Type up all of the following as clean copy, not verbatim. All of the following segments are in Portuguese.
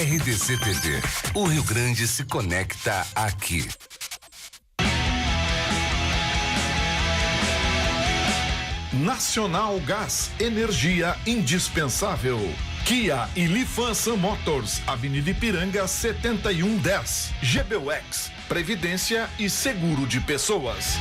RDC TV. O Rio Grande se conecta aqui. Nacional Gás, energia indispensável. Kia e Lifansan Motors, Avenida Ipiranga 7110. GBUX, Previdência e Seguro de Pessoas.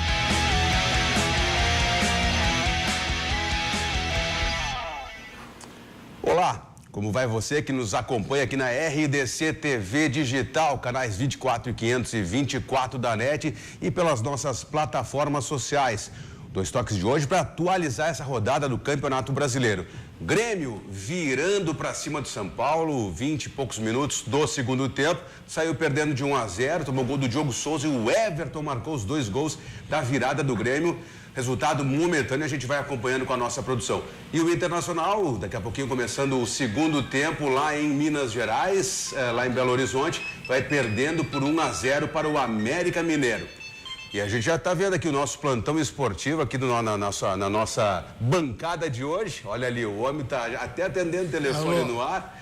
Olá, como vai você que nos acompanha aqui na RDC TV Digital, canais 24 e 524 da NET e pelas nossas plataformas sociais. Dois toques de hoje para atualizar essa rodada do Campeonato Brasileiro. Grêmio virando para cima do São Paulo, 20 e poucos minutos do segundo tempo, saiu perdendo de 1-0, tomou gol do Diogo Souza e o Everton marcou os 2 gols da virada do Grêmio. Resultado momentâneo, a gente vai acompanhando com a nossa produção. E o Internacional, daqui a pouquinho começando o segundo tempo lá em Minas Gerais, lá em Belo Horizonte, vai perdendo por 1-0 para o América Mineiro. E a gente já está vendo aqui o nosso plantão esportivo aqui na nossa bancada de hoje. Olha ali, o homem está até atendendo o telefone no ar.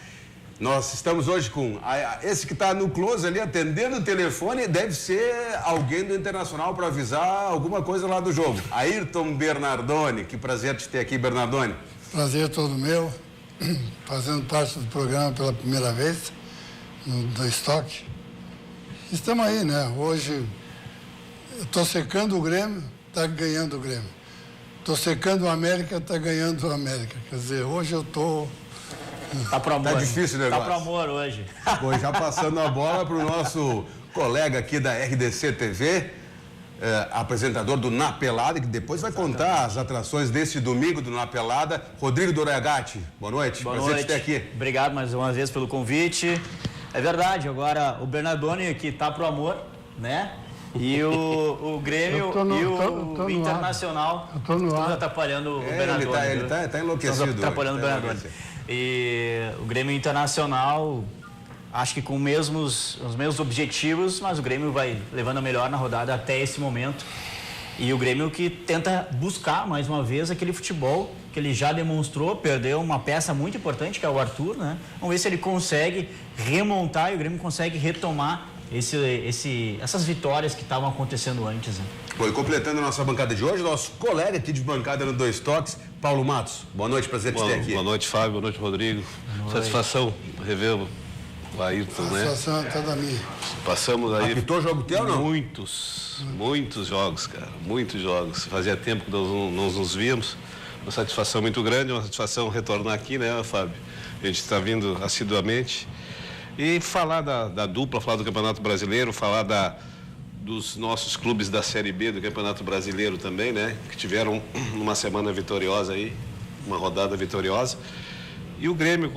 Nós estamos hoje com esse que está no close ali, atendendo o telefone, deve ser alguém do Internacional para avisar alguma coisa lá do jogo. Ayrton Bernardoni, que prazer te ter aqui, Bernardoni. Prazer todo meu, fazendo parte do programa pela primeira vez, no estoque. Estamos aí, né? Hoje, eu estou secando o Grêmio, está ganhando o Grêmio. Estou secando o América, está ganhando o América. Quer dizer, hoje eu estou... Tá pro amor. Tá difícil o negócio. Tá pro amor hoje. Bom, já passando a bola pro nosso colega aqui da RDC TV, apresentador do Na Pelada, que depois vai contar as atrações desse domingo do Na Pelada, Rodrigo Doragatti. Boa noite. Boa Prazer noite. te ter aqui. Obrigado mais uma vez pelo convite. É verdade, agora o Bernardoni aqui tá pro amor, né? E o Grêmio e o Internacional estão atrapalhando o Bernardoni. Ele tá enlouquecido. Estão atrapalhando o Bernardoni. E o Grêmio Internacional, acho que com os mesmos objetivos, mas o Grêmio vai levando a melhor na rodada até esse momento. E o Grêmio que tenta buscar mais uma vez aquele futebol que ele já demonstrou, perdeu uma peça muito importante que é o Arthur, né? Vamos ver se ele consegue remontar e o Grêmio consegue retomar essas vitórias que estavam acontecendo antes. Né? Bom, e completando a nossa bancada de hoje, nosso colega aqui de bancada no Dois Toques, Paulo Matos. Boa noite, prazer te ter aqui. Boa noite, Fábio. Boa noite, Rodrigo. Satisfação rever o Ayrton, né? Satisfação é toda minha. Passamos aí... Apitou jogo teu ou não? Muitos jogos, cara. Muitos jogos. Fazia tempo que nós não nos víamos. Uma satisfação muito grande, uma satisfação retornar aqui, né, Fábio? A gente está vindo assiduamente. E falar da dupla, falar do Campeonato Brasileiro, falar dos nossos clubes da Série B do Campeonato Brasileiro também, né? Que tiveram uma semana vitoriosa aí, uma rodada vitoriosa. E o Grêmio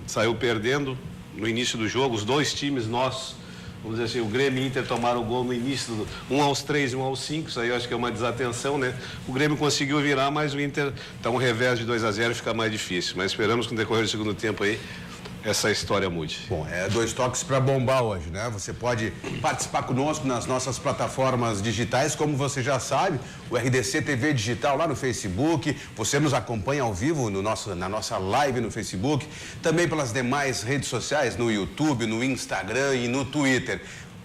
saiu perdendo no início do jogo, os dois times nossos, vamos dizer assim, o Grêmio e o Inter tomaram o gol no início, 1 aos 3 e 1 aos 5, isso aí eu acho que é uma desatenção, né? O Grêmio conseguiu virar, mas o Inter está um revés de 2-0 e fica mais difícil. Mas esperamos que no decorrer do segundo tempo aí, essa história mude. Bom, Dois Toques para bombar hoje, né? Você pode participar conosco nas nossas plataformas digitais, como você já sabe, o RDC TV Digital lá no Facebook, você nos acompanha ao vivo na nossa live no Facebook, também pelas demais redes sociais, no YouTube, no Instagram e no Twitter.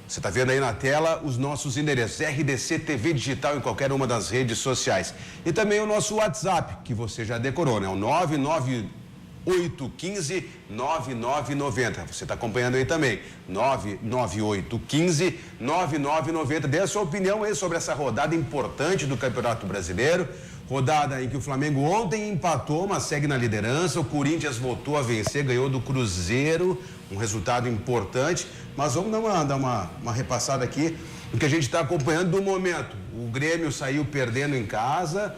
Você está vendo aí na tela os nossos endereços, RDC TV Digital em qualquer uma das redes sociais. E também o nosso WhatsApp, que você já decorou, né? O 99815-9990. Você está acompanhando aí também. 99815-9990. Dê a sua opinião aí sobre essa rodada importante do Campeonato Brasileiro. Rodada em que o Flamengo ontem empatou, mas segue na liderança. O Corinthians voltou a vencer, ganhou do Cruzeiro. Um resultado importante. Mas vamos dar uma repassada aqui do que a gente está acompanhando do momento. O Grêmio saiu perdendo em casa.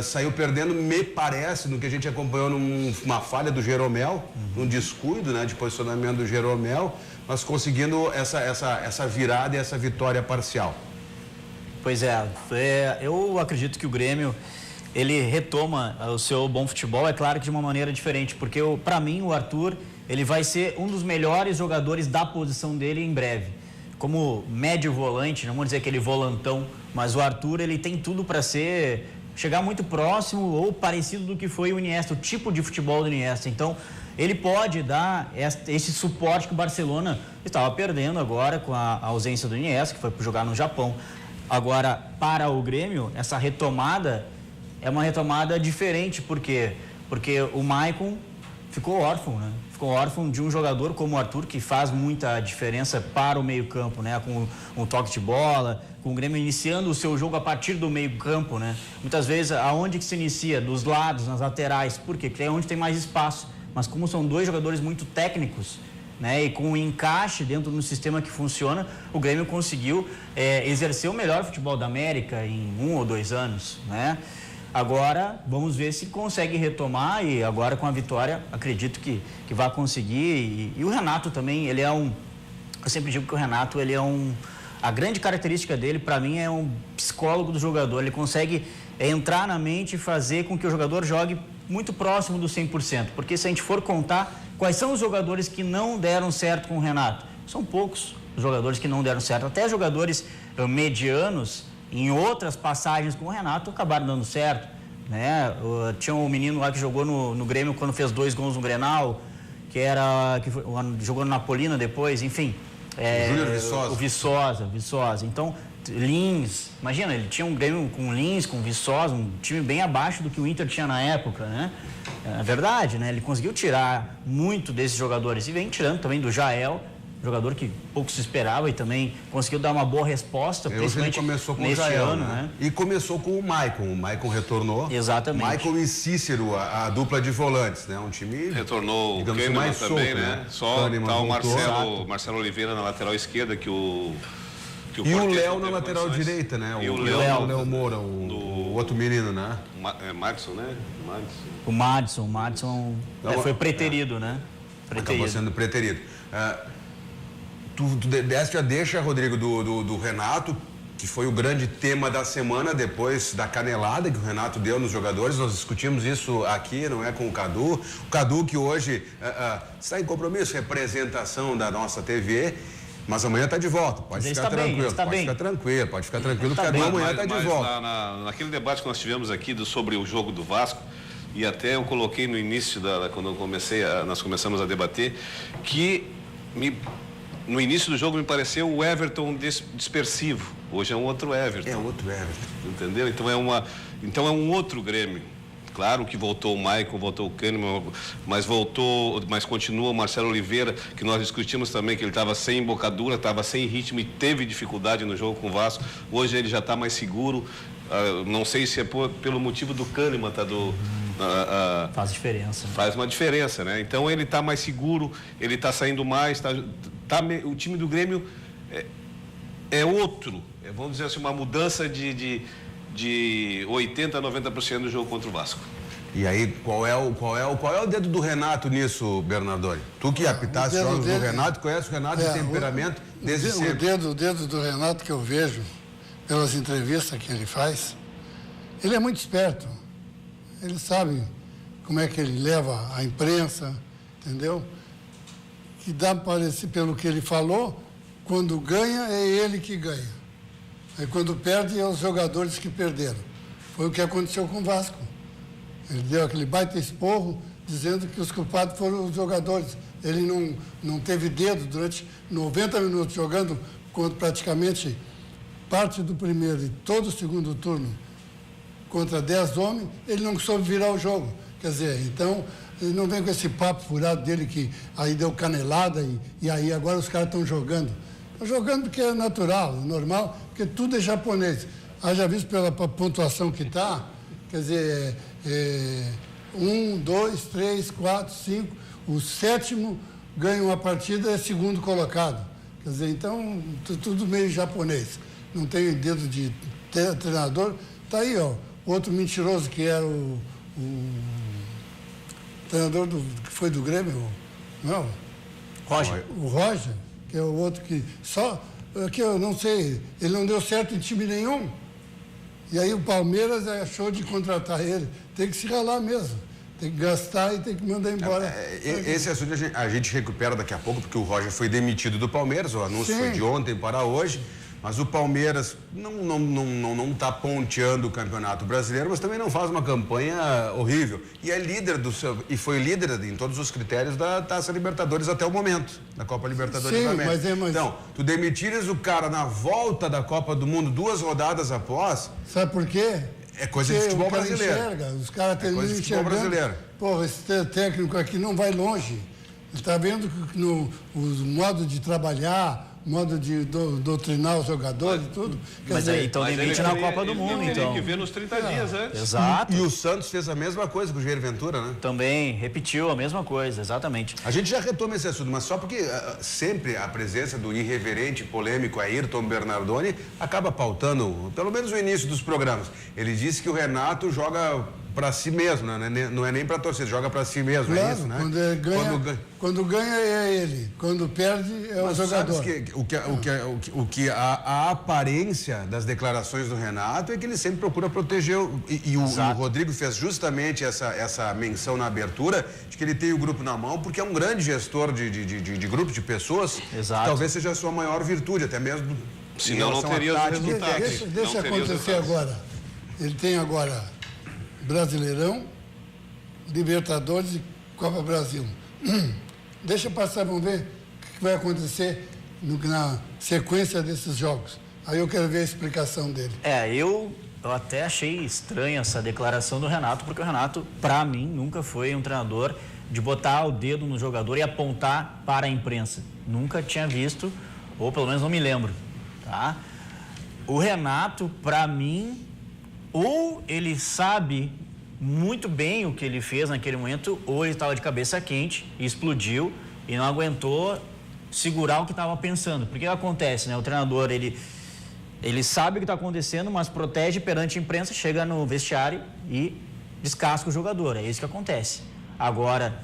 Saiu perdendo, me parece, no que a gente acompanhou numa falha do Jeromel, num descuido, né, de posicionamento do Jeromel, mas conseguindo essa virada e essa vitória parcial. Pois eu acredito que o Grêmio, ele retoma o seu bom futebol, é claro que de uma maneira diferente, porque para mim o Arthur, ele vai ser um dos melhores jogadores da posição dele em breve. Como médio volante, não vamos dizer aquele volantão, mas o Arthur, ele tem tudo para ser chegar muito próximo ou parecido do que foi o Iniesta, o tipo de futebol do Iniesta. Então, ele pode dar esse suporte que o Barcelona estava perdendo agora com a ausência do Iniesta, que foi jogar no Japão. Agora, para o Grêmio, essa retomada é uma retomada diferente. Por quê? Porque o Maicon ficou órfão, né? Ficou órfão de um jogador como o Arthur, que faz muita diferença para o meio-campo, né? Com um toque de bola, com o Grêmio iniciando o seu jogo a partir do meio-campo, né? Muitas vezes, aonde que se inicia? Dos lados, nas laterais. Por quê? Porque é onde tem mais espaço. Mas como são dois jogadores muito técnicos, né, e com o encaixe dentro do sistema que funciona, o Grêmio conseguiu exercer o melhor futebol da América em 1 ou 2 anos, né? Agora, vamos ver se consegue retomar e agora com a vitória, acredito que vai conseguir. E o Renato também, ele é eu sempre digo que o Renato, ele é a grande característica dele, para mim, é um psicólogo do jogador. Ele consegue entrar na mente e fazer com que o jogador jogue muito próximo do 100%, porque se a gente for contar quais são os jogadores que não deram certo com o Renato, são poucos os jogadores que não deram certo, até jogadores medianos em outras passagens com o Renato acabaram dando certo, né? Tinha um menino lá que jogou no Grêmio quando fez 2 gols no Grenal, jogou no Napolina depois, enfim, Júnior Viçosa. o Viçosa, então Lins, imagina, ele tinha um Grêmio com Lins, com Viçosa, um time bem abaixo do que o Inter tinha na época, né? É verdade, né? Ele conseguiu tirar muito desses jogadores e vem tirando também do Jael, jogador que pouco se esperava e também conseguiu dar uma boa resposta, principalmente ele começou com neste o Jael, ano, né? E começou com o Maicon retornou. Exatamente. Maicon e Cícero, a dupla de volantes, né? Um time... Retornou o Kahneman Kahneman também, solto, né? Só tá o Marcelo Oliveira na lateral esquerda, que o e o Léo na lateral direita, né? E o Léo Moura, o outro menino, né? Madison, né? O Madison foi preterido, né? Acabou sendo preterido. Tu deste a deixa, Rodrigo, do Renato, que foi o grande tema da semana, depois da canelada que o Renato deu nos jogadores. Nós discutimos isso aqui, não é, com o Cadu. O Cadu, que hoje está em compromisso, representação da nossa TV, mas amanhã está de volta. Pode ficar tranquilo, pode ficar tranquilo, que o Cadu amanhã está de volta. Naquele debate que nós tivemos aqui sobre o jogo do Vasco, e até eu coloquei no início, quando nós começamos a debater, que no início do jogo me pareceu o Everton dispersivo. Hoje é um outro Everton. É outro Everton. Entendeu? Então é um outro Grêmio. Claro que voltou o Maicon, voltou o Kahneman, mas continua o Marcelo Oliveira, que nós discutimos também, que ele estava sem embocadura, estava sem ritmo e teve dificuldade no jogo com o Vasco. Hoje ele já está mais seguro. Não sei se é pelo motivo do Kahneman, faz diferença. Faz uma diferença, né? Então ele está mais seguro, ele está saindo mais, o time do Grêmio é outro, vamos dizer assim, uma mudança de 80% a 90% do jogo contra o Vasco. E aí, qual é o dedo do Renato nisso, Bernardoni? Tu que apitaste os jogos do Renato, conhece o Renato de temperamento desde sempre. O dedo do Renato que eu vejo, pelas entrevistas que ele faz, ele é muito esperto. Ele sabe como é que ele leva a imprensa, entendeu? Que dá para parecer, pelo que ele falou, quando ganha é ele que ganha. Aí quando perde é os jogadores que perderam. Foi o que aconteceu com o Vasco. Ele deu aquele baita esporro dizendo que os culpados foram os jogadores. Ele não teve dedo durante 90 minutos jogando contra praticamente parte do primeiro e todo o segundo turno contra 10 homens, ele não soube virar o jogo. Quer dizer, então, ele não vem com esse papo furado dele que aí deu canelada e aí agora os caras estão jogando. Estão jogando porque é natural, normal, porque tudo é japonês. Haja visto pela pontuação que está, quer dizer, 1, 2, 3, 4, 5, o sétimo ganha uma partida é segundo colocado. Quer dizer, então, tudo meio japonês. Não tem dedo de treinador. Está aí, ó, outro mentiroso que era o treinador que foi do Grêmio, não? Roger. O Roger, que é o outro que que eu não sei, ele não deu certo em time nenhum. E aí o Palmeiras achou de contratar ele. Tem que se ralar mesmo. Tem que gastar e tem que mandar embora. Esse assunto a gente recupera daqui a pouco, porque o Roger foi demitido do Palmeiras, o anúncio foi de ontem para hoje. Mas o Palmeiras não está ponteando o Campeonato Brasileiro, mas também não faz uma campanha horrível. E é líder e foi líder em todos os critérios da Taça Libertadores até o momento, da Copa Libertadores da América. Mas... Então, tu demitires o cara na volta da Copa do Mundo 2 rodadas após... Sabe por quê? É coisa de futebol brasileiro. Enxerga, os caras terminam futebol brasileiro. Pô, esse técnico aqui não vai longe. Ele está vendo que o modo de trabalhar, modo de doutrinar os jogadores e tudo. Mas aí então limite na Copa do Mundo, então. Tem que ver nos 30 dias antes. Exato. E o Santos fez a mesma coisa com o Jair Ventura, né? Também repetiu a mesma coisa, exatamente. A gente já retoma esse assunto, mas só porque sempre a presença do irreverente, polêmico Ayrton Bernardoni acaba pautando, pelo menos o início dos programas. Ele disse que o Renato joga para si mesmo, né? Não é nem para torcer, joga para si mesmo, claro, é isso, né? Quando ganha é ele, quando perde é o jogador. O que a aparência das declarações do Renato é que ele sempre procura proteger e o Rodrigo fez justamente essa menção na abertura de que ele tem o grupo na mão porque é um grande gestor de grupo de pessoas. Exato. Que talvez seja a sua maior virtude, até mesmo. Senão não teria os resultados. Deixa acontecer agora. Ele tem agora Brasileirão, Libertadores e Copa Brasil. Deixa passar, vamos ver o que vai acontecer na sequência desses jogos. Aí eu quero ver a explicação dele. Eu até achei estranha essa declaração do Renato, porque o Renato, para mim, nunca foi um treinador de botar o dedo no jogador e apontar para a imprensa. Nunca tinha visto, ou pelo menos não me lembro, tá? O Renato, para mim, ou ele sabe muito bem o que ele fez naquele momento, ou ele estava de cabeça quente e explodiu e não aguentou segurar o que estava pensando. Porque acontece, né? O treinador, ele sabe o que está acontecendo, mas protege perante a imprensa, chega no vestiário e descasca o jogador. É isso que acontece. Agora,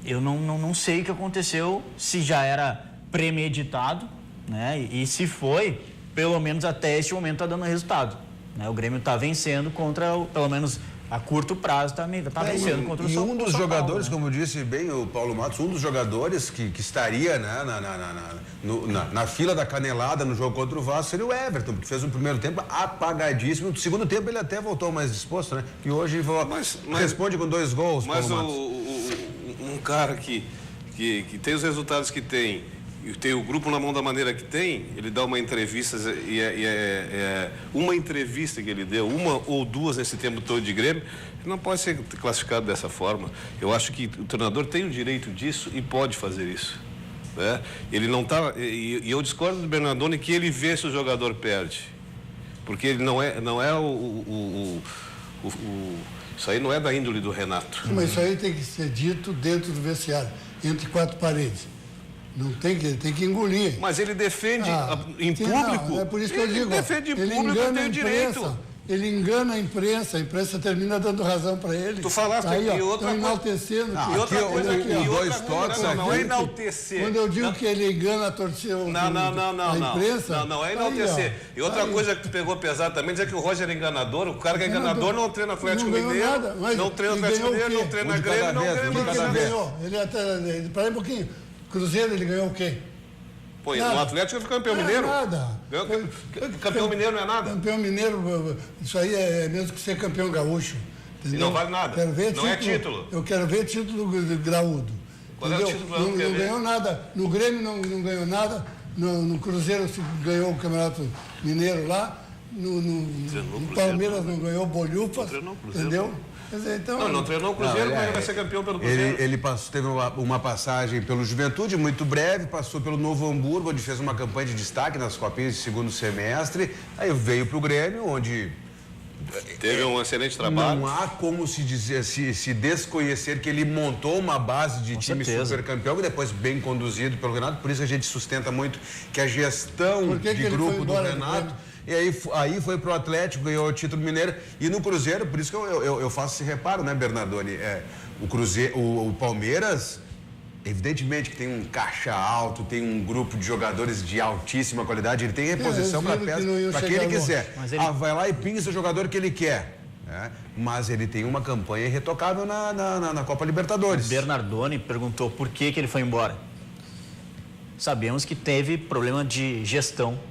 eu não sei o que aconteceu, se já era premeditado, né? E se foi, pelo menos até este momento está dando resultado. Né? O Grêmio está vencendo pelo menos a curto prazo, está vencendo contra o São Paulo. E um dos jogadores, como disse bem o Paulo Matos, um dos jogadores que estaria, né, na fila da canelada no jogo contra o Vasco seria o Everton, que fez um primeiro tempo apagadíssimo. No segundo tempo ele até voltou mais disposto, né? Que hoje responde com 2 gols. Mas um cara que tem os resultados que tem, e tem o grupo na mão da maneira que tem, ele dá uma entrevista, uma entrevista que ele deu, uma ou duas nesse tempo todo de Grêmio, ele não pode ser classificado dessa forma. Eu acho que o treinador tem o direito disso e pode fazer isso. Né? Ele não está, e eu discordo do Bernardoni que ele vê se o jogador perde, porque ele não é isso aí não é da índole do Renato. Mas isso aí tem que ser dito dentro do vestiário, entre 4 paredes. Não tem que engolir. Mas ele defende em público. Não, é por isso que eu digo. Ele defende em público e tem o direito. Ele engana a imprensa termina dando razão para ele. Tu falaste aí, aqui outra coisa. Enaltecendo. E outra coisa aqui, dois toques aqui. Não é enaltecer. Quando eu digo que ele engana a torcida, a imprensa. Não é enaltecer. E outra coisa que tu pegou pesado também, dizer que o Roger é enganador. O cara que é enganador não treina Atlético Mineiro. Não treina Atlético Mineiro, não treina Grêmio, não ganha nada. O que ele ganhou? Para um pouquinho. Cruzeiro, ele ganhou o quê? Pô, no Atlético ele foi campeão mineiro. Nada. Campeão mineiro não é nada. Campeão mineiro, isso aí é mesmo que ser campeão gaúcho. Entendeu? E não vale nada. Quero ver não é título. Eu quero ver título graúdo. Qual é o título graúdo? Não ganhou nada. No Grêmio não ganhou nada. No Cruzeiro ganhou o Campeonato Mineiro lá. No Palmeiras não ganhou bolhufas. Entendeu? Então, não treinou o Cruzeiro, mas ele vai ser campeão pelo Cruzeiro. Ele teve uma passagem pelo Juventude muito breve, passou pelo Novo Hamburgo, onde fez uma campanha de destaque nas copinhas de segundo semestre, aí veio para o Grêmio, onde teve um excelente trabalho. Não há como se dizer, se desconhecer que ele montou uma base de time super campeão, e depois bem conduzido pelo Renato, por isso a gente sustenta muito que a gestão de grupo do Renato. E aí foi pro Atlético, ganhou o título mineiro, e no Cruzeiro, por isso que eu faço esse reparo, né, Bernardoni? O Palmeiras, evidentemente que tem um caixa alto, tem um grupo de jogadores de altíssima qualidade, ele tem reposição para quem ele quiser. Vai lá e pinça o jogador que ele quer. Mas ele tem uma campanha irretocável na Copa Libertadores. Bernardoni perguntou por que ele foi embora. Sabemos que teve problema de gestão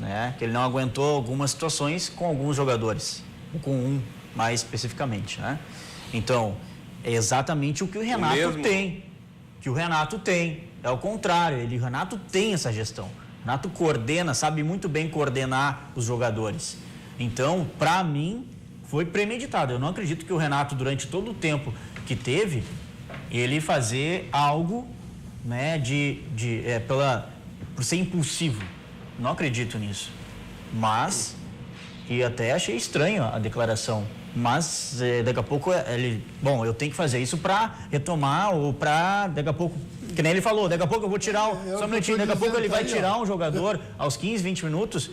né? Que ele não aguentou algumas situações com alguns jogadores, ou com um mais especificamente, né? Então, é exatamente o que o Renato tem. Que o Renato tem. É o contrário, o Renato tem essa gestão. O Renato coordena, sabe muito bem coordenar os jogadores. Então, para mim, foi premeditado. Eu não acredito que o Renato, durante todo o tempo que teve, ele fazer algo, né, por ser impulsivo. Não acredito nisso. Mas, e até achei estranho a declaração. Mas daqui a pouco bom, eu tenho que fazer isso para retomar ou para daqui a pouco, que nem ele falou, daqui a pouco eu vou tirar, só um minutinho, daqui a pouco ele vai tirar um jogador aos 15, 20 minutos,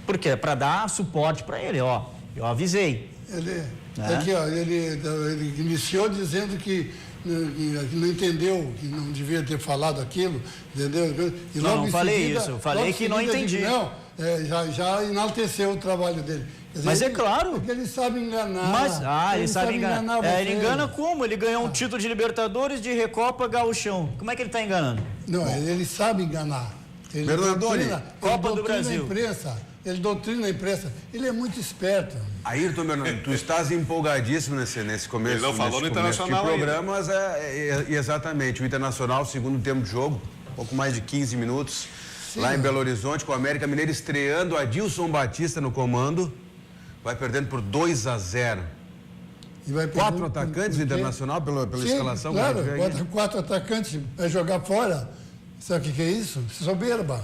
porque para dar suporte para ele, ó, eu avisei. Aqui, ó, ele iniciou dizendo que não entendeu, que não devia ter falado aquilo, entendeu? E não falei isso, eu falei que não entendi. Já enalteceu o trabalho dele. Dizer, mas é claro. Porque ele sabe enganar. Ele sabe enganar. Ele engana como? Ele ganhou um título de Libertadores, de Recopa, Gauchão. Como é que ele está enganando? Não, ele sabe enganar. Bernardoni, Copa do Brasil. Ele doutrina a imprensa. Ele é muito esperto. Ayrton, tu estás empolgadíssimo nesse começo. Ele não falou no Internacional de programa, mas exatamente. O Internacional, segundo tempo de jogo, pouco mais de 15 minutos. Sim. Lá em Belo Horizonte, com o América Mineiro estreando, Adilson Batista no comando. Vai perdendo por 2-0. 4 atacantes do Internacional pela escalação. Claro, 4 atacantes vai jogar fora. Sabe o que é isso? Soberba.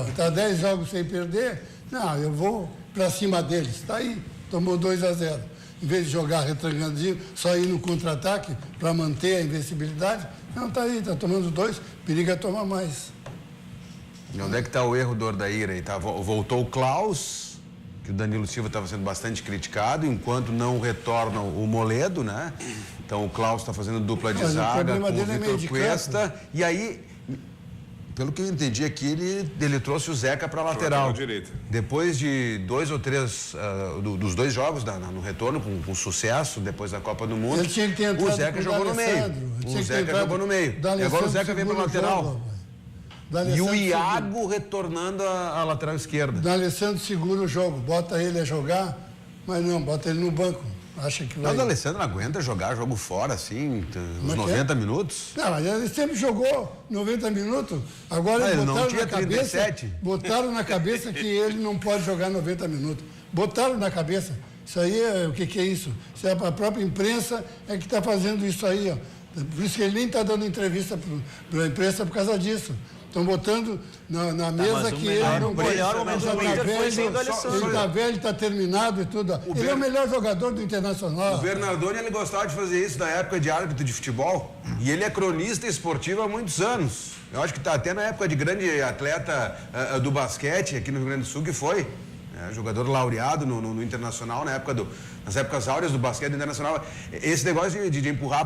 Está 10 jogos sem perder. Não, eu vou para cima deles. Está aí, tomou 2-0. Em vez de jogar retrancadinho, só ir no contra-ataque para manter a invencibilidade. Não, está aí, está tomando 2, periga tomar mais. E onde é que está o erro do Ordair aí? Voltou o Klaus, que o Danilo Silva estava sendo bastante criticado, enquanto não retorna o Moledo, né? Então o Klaus está fazendo dupla de zaga com o Vitor Cuesta. E aí, pelo que eu entendi aqui, ele trouxe o Zeca para a lateral. Depois de 2 ou 3 dos 2 jogos no retorno, com sucesso, depois da Copa do Mundo, o Zeca jogou no meio. E agora o Zeca vem para a lateral. E o Iago retornando à lateral esquerda. O D'Alessandro segura o jogo, bota ele a jogar, mas não, bota ele no banco. Acha que vai... Não, o D'Alessandro não aguenta jogar jogo fora, assim, uns 90 minutos. Não, mas ele sempre jogou 90 minutos. Agora ele botaram não tinha 37. Botaram na cabeça que ele não pode jogar 90 minutos. Botaram na cabeça. Isso aí, o que é isso? Isso é a própria imprensa que está fazendo isso aí, ó. Por isso que ele nem está dando entrevista para a imprensa por causa disso. Estão botando na mesa que ele não pode. Ele está velho, está terminado e tudo. Ele é o melhor jogador do Internacional. O Bernardoni, ele gostava de fazer isso na época de árbitro de futebol. E ele é cronista esportivo há muitos anos. Eu acho que está até na época de grande atleta do basquete aqui no Rio Grande do Sul, que foi jogador laureado no Internacional, nas épocas áureas do basquete internacional. Esse negócio de empurrar...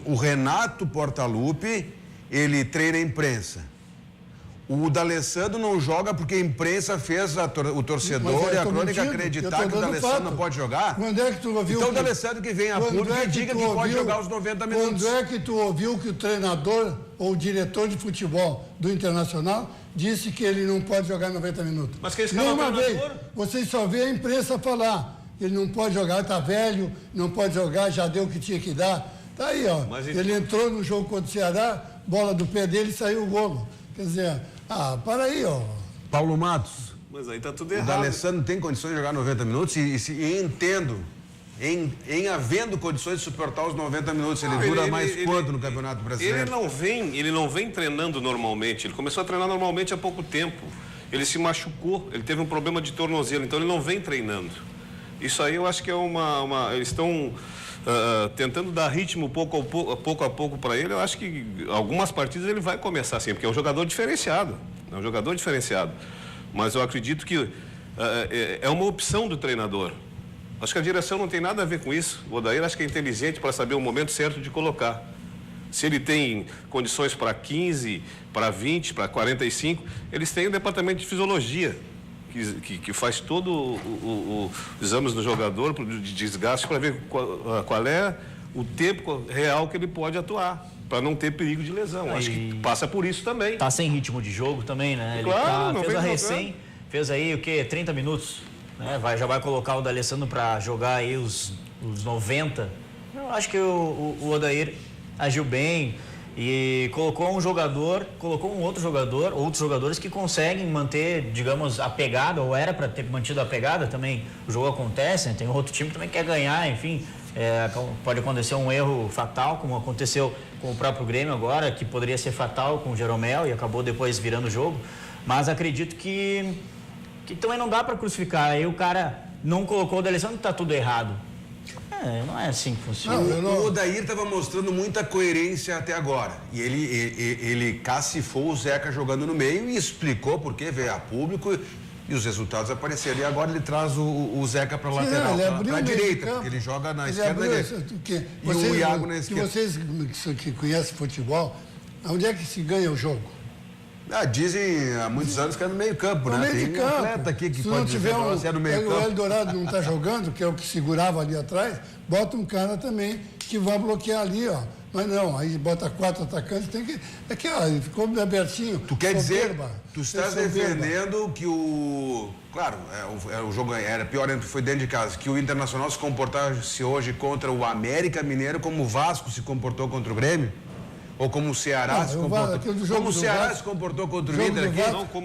O Renato Portaluppi, ele treina a imprensa. O D'Alessandro não joga porque a imprensa fez o torcedor e a crônica acreditar que o D'Alessandro não pode jogar. Quando é que tu ouviu? Então o D'Alessandro que vem a público e diga que pode jogar os 90 minutos. Quando é que tu ouviu que o treinador ou o diretor de futebol do Internacional disse que ele não pode jogar 90 minutos? Mas que nenhuma vez. Vocês só vê a imprensa falar. Ele não pode jogar, está velho, não pode jogar, já deu o que tinha que dar. Tá aí, ó. Ele entrou no jogo contra o Ceará, bola do pé dele e saiu o golo. Quer dizer, para aí, ó. Paulo Matos. Mas aí tá tudo errado. O D'Alessandro tem condições de jogar 90 minutos e entendo, em havendo condições de suportar os 90 minutos, ele dura mais quanto no Campeonato Brasileiro? Ele não vem treinando normalmente. Ele começou a treinar normalmente há pouco tempo. Ele se machucou, ele teve um problema de tornozelo, então ele não vem treinando. Isso aí eu acho que é eles estão tentando dar ritmo pouco a pouco para ele. Eu acho que algumas partidas ele vai começar assim, porque é um jogador diferenciado. Mas eu acredito que é uma opção do treinador. Acho que a direção não tem nada a ver com isso. O Odair acho que é inteligente para saber o momento certo de colocar. Se ele tem condições para 15, para 20, para 45, eles têm o departamento de fisiologia, que faz todo os exames do jogador de desgaste para ver qual é o tempo real que ele pode atuar. para não ter perigo de lesão. Acho que passa por isso também. Tá sem ritmo de jogo também, né? Ele Claro, fez aí o quê? 30 minutos, né? Já vai colocar o D'Alessandro para jogar aí os 90. Eu acho que o Odair agiu bem e colocou um outros jogadores que conseguem manter, digamos, a pegada, ou era para ter mantido a pegada também. O jogo acontece, né? Tem outro time que também quer ganhar, enfim. Pode acontecer um erro fatal, como aconteceu com o próprio Grêmio agora, que poderia ser fatal com o Jeromel e acabou depois virando o jogo. Mas acredito que também não dá para crucificar. Aí o cara não colocou o D'Alessandro, tá tudo errado. Não é assim que funciona. O Odair estava mostrando muita coerência até agora. E ele cacifou o Zeca jogando no meio e explicou por que veio a público e os resultados apareceram. E agora ele traz o Zeca para lateral, para a direita, porque ele joga na esquerda e o Iago na esquerda. Vocês que conhecem futebol, onde é que se ganha o jogo? Dizem há muitos anos que é no meio campo, né? Tem um atleta aqui que se pode não tiver no meio campo. O Eldorado não está jogando, que é o que segurava ali atrás, bota um cara também que vai bloquear ali, ó. Mas não, aí bota 4 atacantes, tem que... Aqui, ó, ele ficou abertinho. Tu quer dizer, tu estás defendendo que o... Claro, o jogo era pior, foi dentro de casa, que o Internacional se comportasse hoje contra o América Mineiro como o Vasco se comportou contra o Grêmio? Ou como o Ceará se comportou? Como o Ceará se comportou contra o Inter aqui,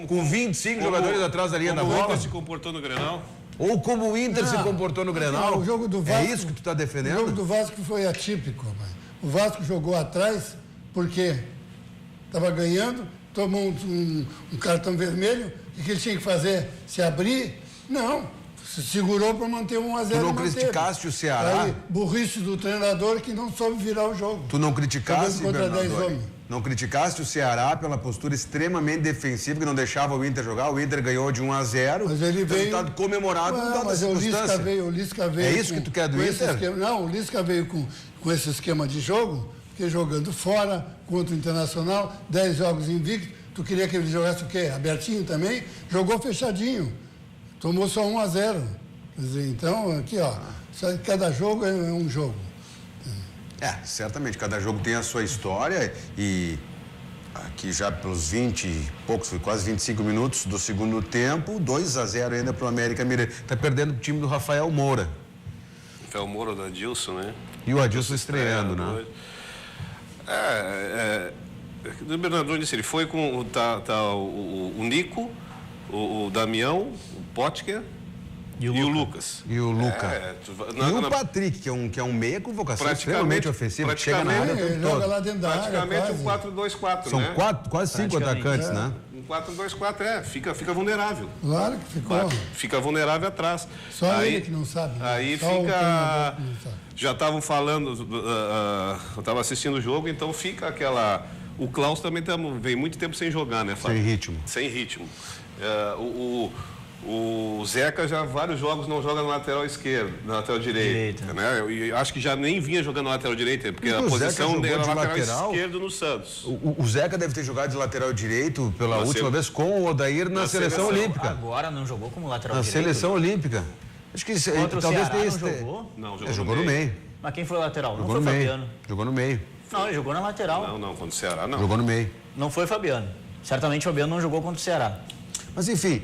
com 25 jogadores atrás da linha da bola? Como o Inter se comportou no Grenal? Ou como o Inter se comportou no Grenal? O jogo do Vasco, é isso que tu está defendendo? O jogo do Vasco foi atípico, mas o Vasco jogou atrás porque estava ganhando, tomou um cartão vermelho, o que ele tinha que fazer? Se abrir? Não. Se segurou para manter 1-0. Tu não criticaste o Ceará? Aí, burrice do treinador que não soube virar o jogo. Tu não criticaste, Bernardo? Não criticaste o Ceará pela postura extremamente defensiva que não deixava o Inter jogar? O Inter ganhou de 1-0. Mas ele veio... Resultado comemorado com mas o Lisca veio... É isso que tu quer do Inter? Não, o Lisca veio com esse esquema de jogo, porque jogando fora, contra o Internacional, 10 jogos invictos. Tu queria que ele jogasse o quê? Abertinho também? Jogou fechadinho. Tomou só 1-0. Quer dizer, então, aqui, ó, cada jogo é um jogo. Certamente, cada jogo tem a sua história e aqui já pelos 20 e poucos, quase 25 minutos do segundo tempo, 2-0 ainda para o América Mineiro. Está perdendo o time do Rafael Moura. Rafael Moura, do Adilson, né? E o Adilson estreando, né? O Bernardo disse, ele foi com o Nico, o Damião, o Potker e o Lucas. E o Lucas. E o Patrick, que é um meia com vocação extremamente ofensiva, que chega na área o tempo todo. Lá dentro da praticamente área, um 4-2-4, São né? quase 5 atacantes, né? Um 4-2-4, fica vulnerável. Claro que ficou. Fica vulnerável atrás. Só ele que não sabe. Aí fica... Já estavam falando, eu estava assistindo o jogo, então fica aquela... O Klaus também vem muito tempo sem jogar, né, Fábio? Sem ritmo. O Zeca já vários jogos não joga no lateral esquerdo, no lateral direito. Né? E acho que já nem vinha jogando no lateral direito, porque a posição dele era lateral esquerdo no Santos. O Zeca deve ter jogado de lateral direito pela última vez com o Odair na seleção olímpica. Agora não jogou como lateral direito. Na seleção olímpica. Acho que talvez tenha não jogou? Não, jogou no meio. Mas quem foi o lateral? Jogou não foi Fabiano. Jogou no meio. Não, ele jogou na lateral. Não, contra o Ceará não. Jogou no meio. Não foi Fabiano. Certamente o Fabiano não jogou contra o Ceará. Mas enfim,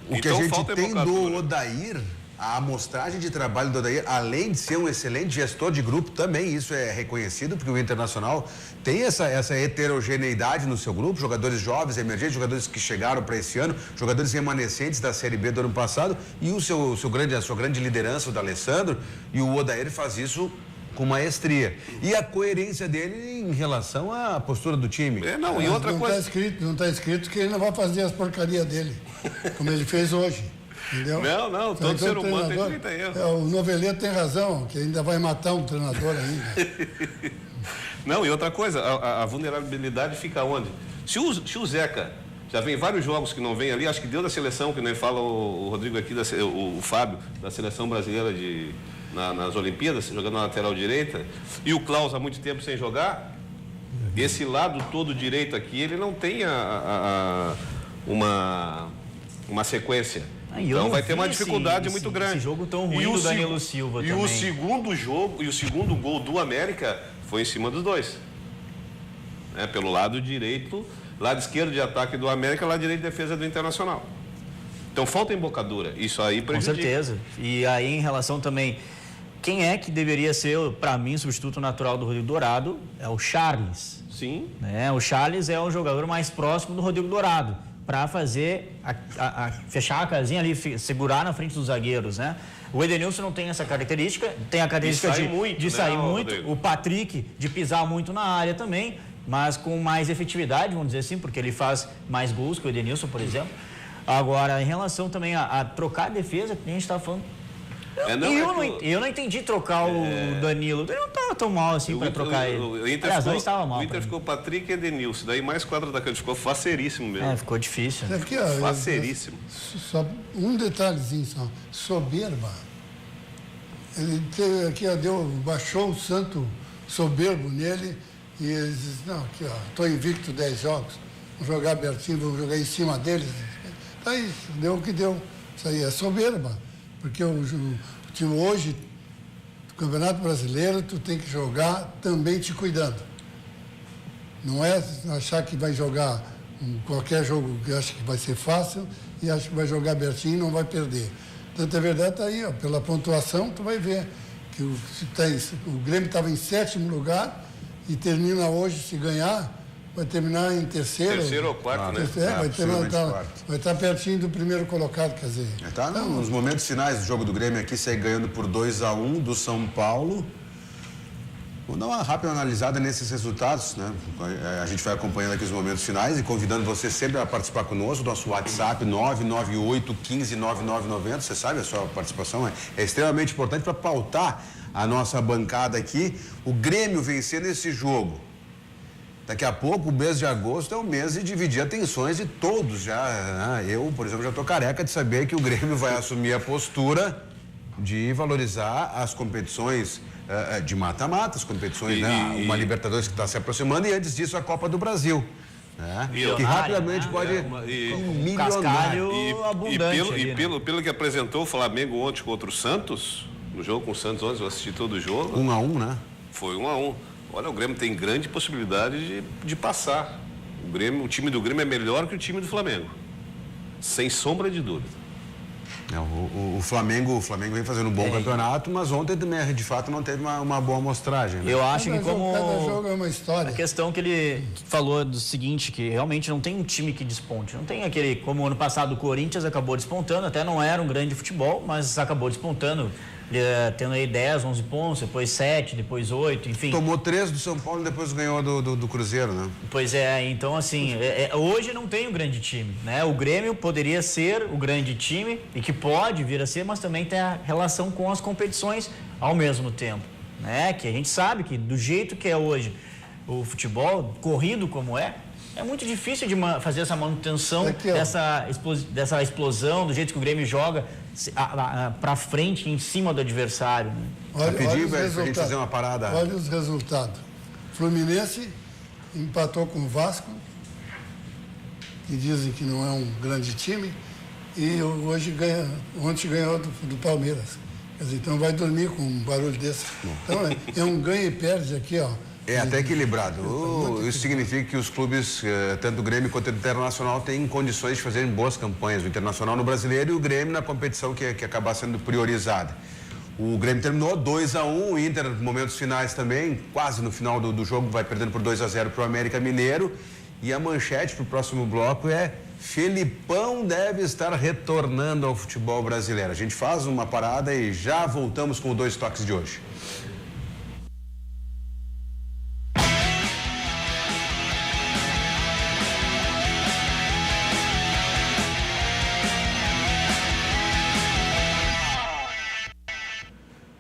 o que a gente tem do Odair, a amostragem de trabalho do Odair, além de ser um excelente gestor de grupo, também isso é reconhecido, porque o Internacional tem essa heterogeneidade no seu grupo, jogadores jovens, emergentes, jogadores que chegaram para esse ano, jogadores remanescentes da Série B do ano passado, e a sua grande liderança, o D'Alessandro, e o Odair faz isso com maestria. E a coerência dele em relação à postura do time. E outra coisa... Não está escrito que ele não vai fazer as porcarias dele, como ele fez hoje. Entendeu? Não, todo ser humano tem direito a erro. O Noveleto tem razão, que ainda vai matar um treinador ainda. Não, e outra coisa, a vulnerabilidade fica onde? Se o Zeca já vem vários jogos que não vem ali, acho que deu da seleção, que nem fala o Rodrigo aqui, o Fábio, da seleção brasileira nas Olimpíadas, jogando na lateral direita, e o Klaus há muito tempo sem jogar, esse lado todo direito aqui, ele não tem uma sequência. Então vai ter uma dificuldade muito grande. Esse jogo tão ruim do Danilo Silva também. E o segundo gol do América foi em cima dos dois. né? Pelo lado direito, lado esquerdo de ataque do América, lado direito de defesa do Internacional. Então falta embocadura, isso aí prejudica. Com certeza. E aí em relação também, quem é que deveria ser, para mim, o substituto natural do Rodrigo Dourado? É o Charles. Sim. Né? O Charles é o jogador mais próximo do Rodrigo Dourado, para fazer, fechar a casinha ali, segurar na frente dos zagueiros, né? O Edenilson não tem essa característica, tem a característica de sair muito, o Patrick de pisar muito na área também, mas com mais efetividade, vamos dizer assim, porque ele faz mais gols que o Edenilson, por exemplo. Agora, em relação também a trocar a defesa, que a gente estava falando. Eu não entendi trocar o Danilo. Ele não estava tão mal assim para trocar ele. O Inter ficou Patrick e Edenilson, daí mais 4 atacantes, ficou faceríssimo mesmo. Ficou difícil. Aqui, faceríssimo. Só um detalhezinho só, soberba. Ele teve aqui, baixou o santo soberbo nele e ele disse, não, aqui, estou invicto 10 jogos, vou jogar abertinho, vou jogar em cima deles. Aí, deu o que deu. Isso aí é soberba. Porque o time hoje, do Campeonato Brasileiro, tu tem que jogar também te cuidando. Não é achar que vai jogar qualquer jogo que acha que vai ser fácil e acha que vai jogar abertinho e não vai perder. Tanto é verdade, está aí, pela pontuação, tu vai ver que o Grêmio estava em 7º lugar e termina hoje, se ganhar, vai terminar em terceiro ou quarto, né? Vai estar pertinho do primeiro colocado, quer dizer. Está nos momentos finais do jogo do Grêmio aqui, segue ganhando por 2-1 do São Paulo. Vamos dar uma rápida analisada nesses resultados, né? A gente vai acompanhando aqui os momentos finais e convidando você sempre a participar conosco, nosso WhatsApp 998-15-9990, você sabe, a sua participação é extremamente importante para pautar a nossa bancada aqui. O Grêmio vencendo esse jogo. Daqui a pouco, o mês de agosto é o mês de dividir atenções de todos já. Eu, por exemplo, já estou careca de saber que o Grêmio vai assumir a postura de valorizar as competições de mata-mata, as competições, uma Libertadores que está se aproximando e antes disso a Copa do Brasil. Que rapidamente pode milionário abundante. Pelo que apresentou o Flamengo ontem contra o Santos, no jogo com o Santos ontem, eu assisti todo o jogo. 1-1, né? Foi 1-1. Olha, o Grêmio tem grande possibilidade de passar. O time do Grêmio é melhor que o time do Flamengo. Sem sombra de dúvida. O Flamengo vem fazendo um bom campeonato, mas ontem também, de fato, não teve uma boa amostragem. Né? Eu acho que como... Cada jogo é uma história. A questão que ele falou do seguinte, que realmente não tem um time que desponte. Não tem aquele, como ano passado o Corinthians acabou despontando, até não era um grande futebol, mas acabou despontando. Tendo aí 10, 11 pontos, depois 7, depois 8, enfim. Tomou 3 do São Paulo e depois ganhou do Cruzeiro, né? Pois é, então assim, hoje não tem um grande time, né? O Grêmio poderia ser o grande time e que pode vir a ser, mas também tem a relação com as competições ao mesmo tempo, né? Que a gente sabe que do jeito que é hoje o futebol, corrido como é muito difícil de fazer essa manutenção dessa explosão, do jeito que o Grêmio joga para frente, em cima do adversário. Né? Rapidinho, velho, pra gente fazer uma parada. Olha os resultados. Fluminense empatou com o Vasco, que dizem que não é um grande time, e ontem ganhou do Palmeiras. Quer dizer, então vai dormir com um barulho desse. Então é um ganha e perde aqui, ó. É até equilibrado. Isso significa que os clubes, tanto o Grêmio quanto o Internacional, têm condições de fazerem boas campanhas. O Internacional no Brasileiro e o Grêmio na competição que acabar sendo priorizada. O Grêmio terminou 2-1, o Inter, momentos finais também, quase no final do jogo, vai perdendo por 2-0 para o América Mineiro. E a manchete para o próximo bloco é: Felipão deve estar retornando ao futebol brasileiro. A gente faz uma parada e já voltamos com o Dois Toques de hoje.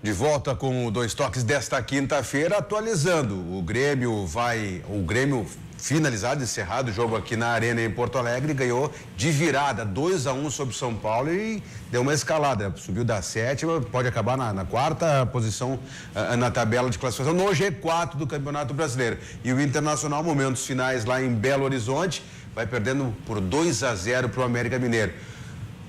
De volta com o Dois Toques desta quinta-feira, atualizando. O Grêmio finalizado, encerrado o jogo aqui na Arena em Porto Alegre, ganhou de virada 2-1 sobre o São Paulo e deu uma escalada. Subiu da 7ª, pode acabar na 4ª posição na tabela de classificação, no G4 do Campeonato Brasileiro. E o Internacional, momentos finais lá em Belo Horizonte, vai perdendo por 2-0 para o América Mineiro.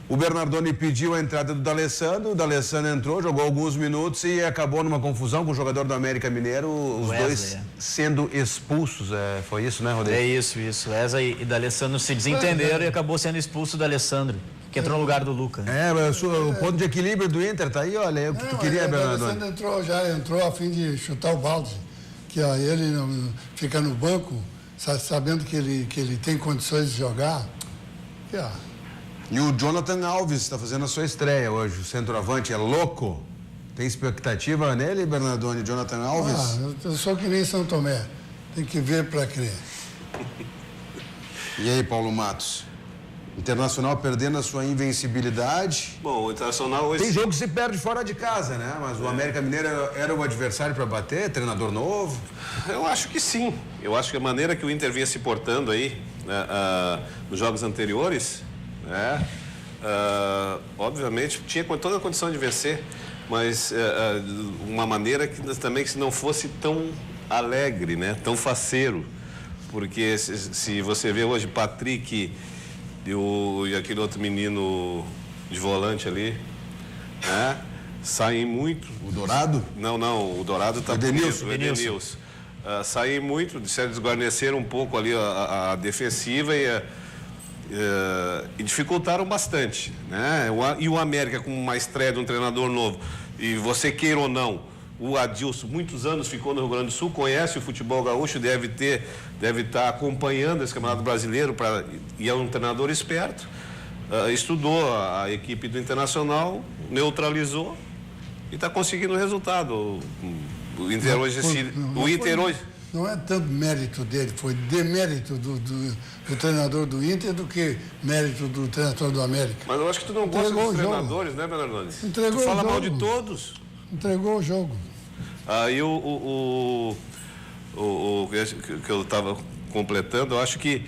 O Bernardoni pediu a entrada do D'Alessandro, o D'Alessandro entrou, jogou alguns minutos e acabou numa confusão com o jogador do América Mineiro, os dois sendo expulsos. Foi isso, né, Rodrigo? É isso. Wesley e D'Alessandro se desentenderam e acabou sendo expulso o D'Alessandro, que entrou no lugar do Luca. O ponto de equilíbrio do Inter tá aí, olha, é o que tu queria, Bernardoni. O D'Alessandro já entrou a fim de chutar o balde, que ele não fica no banco, sabendo que ele tem condições de jogar. E o Jonathan Alves está fazendo a sua estreia hoje, o centroavante é louco. Tem expectativa nele, Bernardoni, Jonathan Alves? Eu sou que nem São Tomé, tem que ver para crer. E aí, Paulo Matos? Internacional perdendo a sua invencibilidade. Bom, o Internacional hoje... Tem jogo que se perde fora de casa, né? Mas o América Mineiro era o adversário para bater, treinador novo? Eu acho que sim. Eu acho que a maneira que o Inter vinha se portando aí, nos jogos anteriores, obviamente tinha toda a condição de vencer, mas uma maneira que também que se não fosse tão alegre, né? Tão faceiro, porque se você vê hoje Patrick e aquele outro menino de volante ali, né? Saem muito. O Dourado? Não, o Dourado está Edenilson. Edenilson. Saem muito, se desguarneceram um pouco ali a defensiva e dificultaram bastante, né? E o América com uma estreia de um treinador novo, e você queira ou não, o Adilson muitos anos ficou no Rio Grande do Sul, conhece o futebol gaúcho, deve estar acompanhando esse Campeonato Brasileiro e é um treinador esperto, estudou a equipe do Internacional, neutralizou e está conseguindo o resultado. O Inter hoje não é tanto mérito dele, foi demérito do treinador do Inter do que mérito do treinador do América. Mas eu acho que tu não gosta dos treinadores, né, Bernardoni? Entregou tu fala o jogo. Mal de todos. Entregou o jogo. Aí o que eu estava completando, eu acho que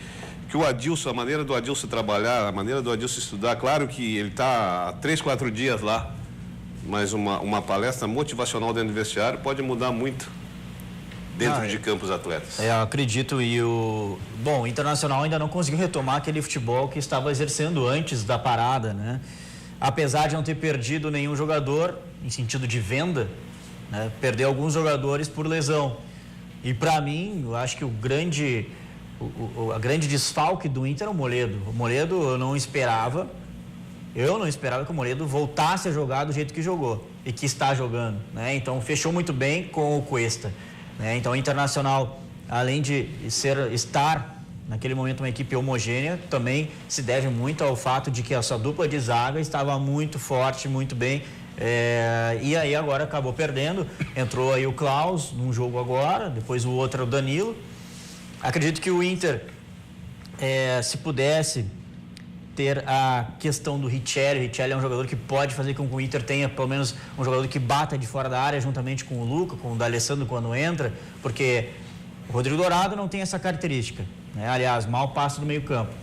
o Adilson, a maneira do Adilson trabalhar, a maneira do Adilson estudar, claro que ele está há 3, 4 dias lá, mas uma palestra motivacional dentro do vestiário pode mudar muito dentro de campos atletas. Eu acredito, o Internacional ainda não conseguiu retomar aquele futebol que estava exercendo antes da parada, né? Apesar de não ter perdido nenhum jogador, em sentido de venda, né? Perdeu alguns jogadores por lesão. E para mim, eu acho que a grande desfalque do Inter é o Moledo. O Moledo eu não esperava que o Moledo voltasse a jogar do jeito que jogou e que está jogando, né? Então fechou muito bem com o Cuesta, né? Então o Internacional, além de estar naquele momento uma equipe homogênea, também se deve muito ao fato de que a sua dupla de zaga estava muito forte, muito bem, e aí agora acabou perdendo. Entrou aí o Klaus num jogo agora, depois o outro é o Danilo. Acredito que o Inter, se pudesse ter a questão do Richelli. O Richelli é um jogador que pode fazer com que o Inter tenha pelo menos um jogador que bata de fora da área juntamente com o Luca, com o D'Alessandro quando entra, porque o Rodrigo Dourado não tem essa característica, né? Aliás, mal passa do meio campo.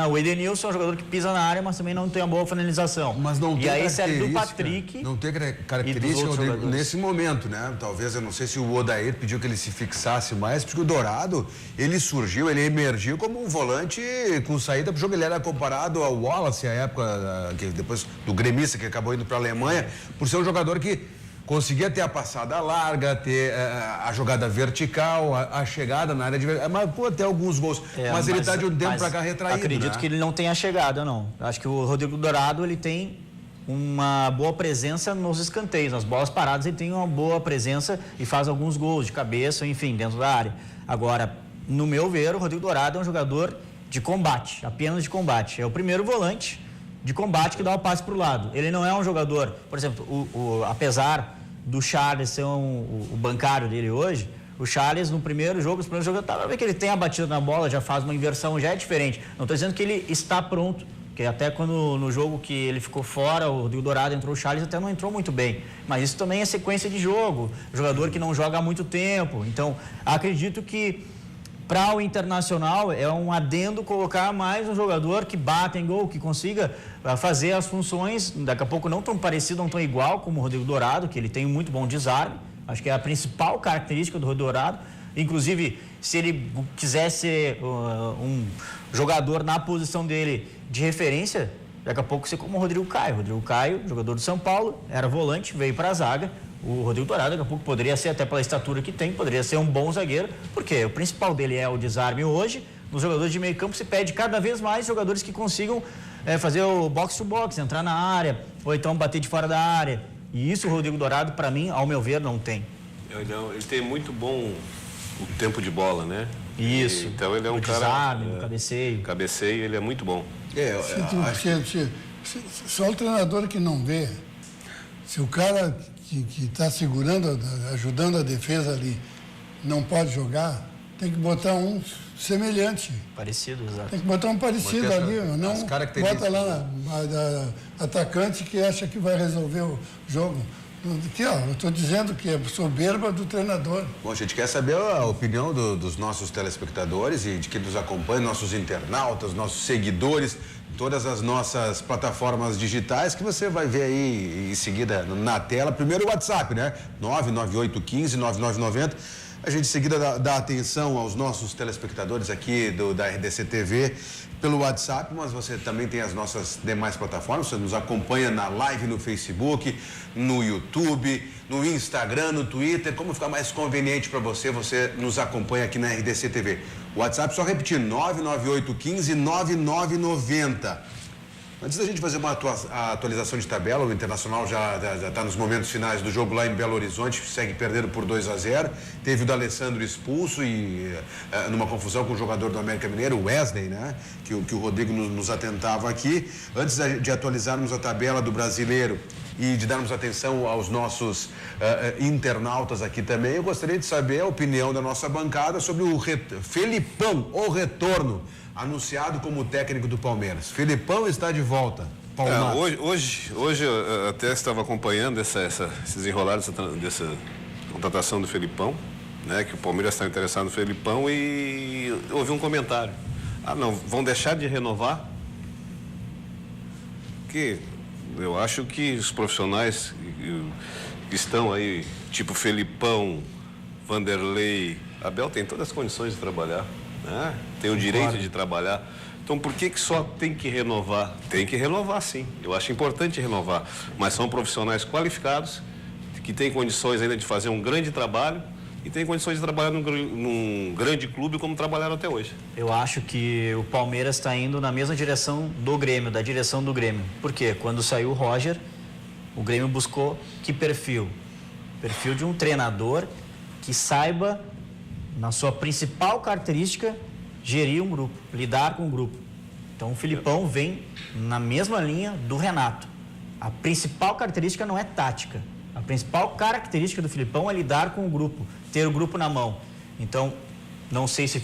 O Edenilson é um jogador que pisa na área, mas também não tem uma boa finalização. Mas não tem e aí serve do Patrick. Não tem característica Rodrigo, nesse momento, né? Talvez, eu não sei se o Odair pediu que ele se fixasse mais, porque o Dourado, ele emergiu como um volante com saída pro jogo. Ele era comparado ao Wallace, à época, depois do gremista, que acabou indo para a Alemanha, por ser um jogador que conseguia ter a passada larga, ter a jogada vertical, a chegada na área de... Mas, até alguns gols. Mas ele está de um tempo para cá retraído, acredito, né? Que ele não tem a chegada, não. Acho que o Rodrigo Dourado, ele tem uma boa presença nos escanteios. Nas bolas paradas, ele tem uma boa presença e faz alguns gols de cabeça, enfim, dentro da área. Agora, no meu ver, o Rodrigo Dourado é um jogador de combate, apenas de combate. É o primeiro volante de combate que dá o passe para o lado. Ele não é um jogador... Por exemplo, apesar do Charles ser o bancário dele hoje, o Charles no primeiro jogo, dá ver que ele tem a batida na bola, já faz uma inversão, já é diferente. Não estou dizendo que ele está pronto, porque até quando no jogo que ele ficou fora, o Rodrigo Dourado entrou, o Charles até não entrou muito bem. Mas isso também é sequência de jogo, jogador que não joga há muito tempo. Então, acredito que para o Internacional é um adendo colocar mais um jogador que bata em gol, que consiga fazer as funções, daqui a pouco não tão parecido, não tão igual como o Rodrigo Dourado, que ele tem um muito bom desarme, acho que é a principal característica do Rodrigo Dourado. Inclusive, se ele quiser ser um jogador na posição dele de referência, daqui a pouco ser como o Rodrigo Caio. Rodrigo Caio, jogador do São Paulo, era volante, veio para a zaga. O Rodrigo Dourado, daqui a pouco, poderia ser, até pela estatura que tem, poderia ser um bom zagueiro, porque o principal dele é o desarme hoje. Nos jogadores de meio campo se pede cada vez mais jogadores que consigam fazer o box-to-box, entrar na área, ou então bater de fora da área. E isso o Rodrigo Dourado, para mim, ao meu ver, não tem. Ele tem muito bom o tempo de bola, né? Isso. Então ele é um cara... Desarme, cabeceio. Cabeceio, ele é muito bom. Só o treinador que não vê. Se o cara que está segurando, ajudando a defesa ali, não pode jogar, tem que botar um semelhante. Parecido, exato. Tem que botar um parecido ali, não bota lá atacante que acha que vai resolver o jogo. Aqui, eu estou dizendo que é soberba do treinador. Bom, a gente quer saber a opinião dos nossos telespectadores e de quem nos acompanha, nossos internautas, nossos seguidores, todas as nossas plataformas digitais que você vai ver aí em seguida na tela. Primeiro o WhatsApp, né? 998159990. A gente em seguida dá atenção aos nossos telespectadores aqui da RDC TV pelo WhatsApp, mas você também tem as nossas demais plataformas. Você nos acompanha na live no Facebook, no YouTube, no Instagram, no Twitter. Como ficar mais conveniente para você, você nos acompanha aqui na RDC TV. WhatsApp, só repetindo, 998159990. Antes da gente fazer uma atualização de tabela, o Internacional já está nos momentos finais do jogo lá em Belo Horizonte, segue perdendo por 2-0. Teve o D'Alessandro expulso e numa confusão com o jogador do América Mineiro, o Wesley, né? Que o Rodrigo nos atentava aqui. Antes de atualizarmos a tabela do Brasileiro e de darmos atenção aos nossos internautas aqui também, eu gostaria de saber a opinião da nossa bancada sobre o Felipão, o retorno, anunciado como técnico do Palmeiras. Felipão está de volta. Hoje eu até estava acompanhando esses enrolados dessa contratação do Felipão, né? Que o Palmeiras está interessado no Felipão e ouvi um comentário. Não, vão deixar de renovar? Que eu acho que os profissionais que estão aí, tipo Felipão, Vanderlei, Abel, tem todas as condições de trabalhar. Tem o direito de trabalhar. Então, por que só tem que renovar? Tem que renovar, sim. Eu acho importante renovar. Mas são profissionais qualificados, que têm condições ainda de fazer um grande trabalho e têm condições de trabalhar num grande clube como trabalharam até hoje. Eu acho que o Palmeiras está indo na mesma direção do Grêmio, da direção do Grêmio. Por quê? Quando saiu o Roger, o Grêmio buscou que perfil? Perfil de um treinador que saiba, na sua principal característica, gerir um grupo, lidar com um grupo. Então o Felipão vem na mesma linha do Renato. A principal característica não é tática. A principal característica do Felipão é lidar com o grupo, ter o grupo na mão. Então, não sei se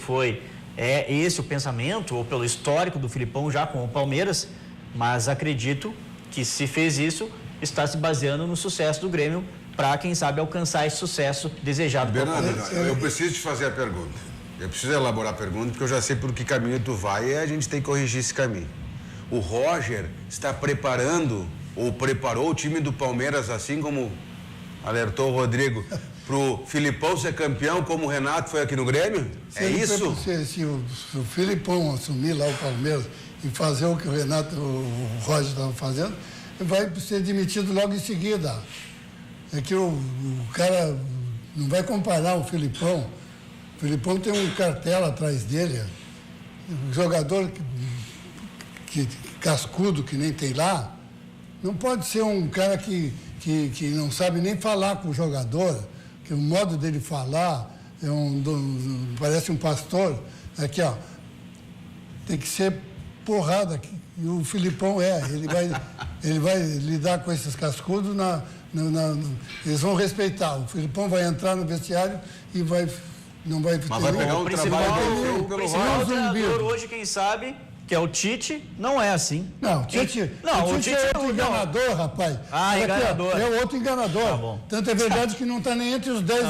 é esse o pensamento ou pelo histórico do Felipão já com o Palmeiras, mas acredito que se fez isso, está se baseando no sucesso do Grêmio para, quem sabe, alcançar esse sucesso desejado. Bernardo, eu preciso te fazer a pergunta. Eu preciso elaborar a pergunta, porque eu já sei por que caminho tu vai e a gente tem que corrigir esse caminho. O Roger está preparando, ou preparou o time do Palmeiras, assim como alertou o Rodrigo, pro Felipão ser campeão, como o Renato foi aqui no Grêmio? É isso? Se o Felipão assumir lá o Palmeiras e fazer o que o Roger estava fazendo, vai ser demitido logo em seguida. É que o cara não vai comparar o Felipão. O Felipão tem um cartel atrás dele. Um jogador que cascudo, que nem tem lá, não pode ser um cara que não sabe nem falar com o jogador, que o modo dele falar parece um pastor. Aqui, ó, tem que ser porrada. E o Felipão ele vai lidar com esses cascudos eles vão respeitar. O Felipão vai entrar no vestiário e não vai... Mas vai pegar um trabalho pelo principal treinador hoje, quem sabe, que é o Tite, não é assim. Não, o Tite é outro enganador, rapaz. Enganador. É outro enganador. Tá bom. Tanto é verdade que não está nem entre os 10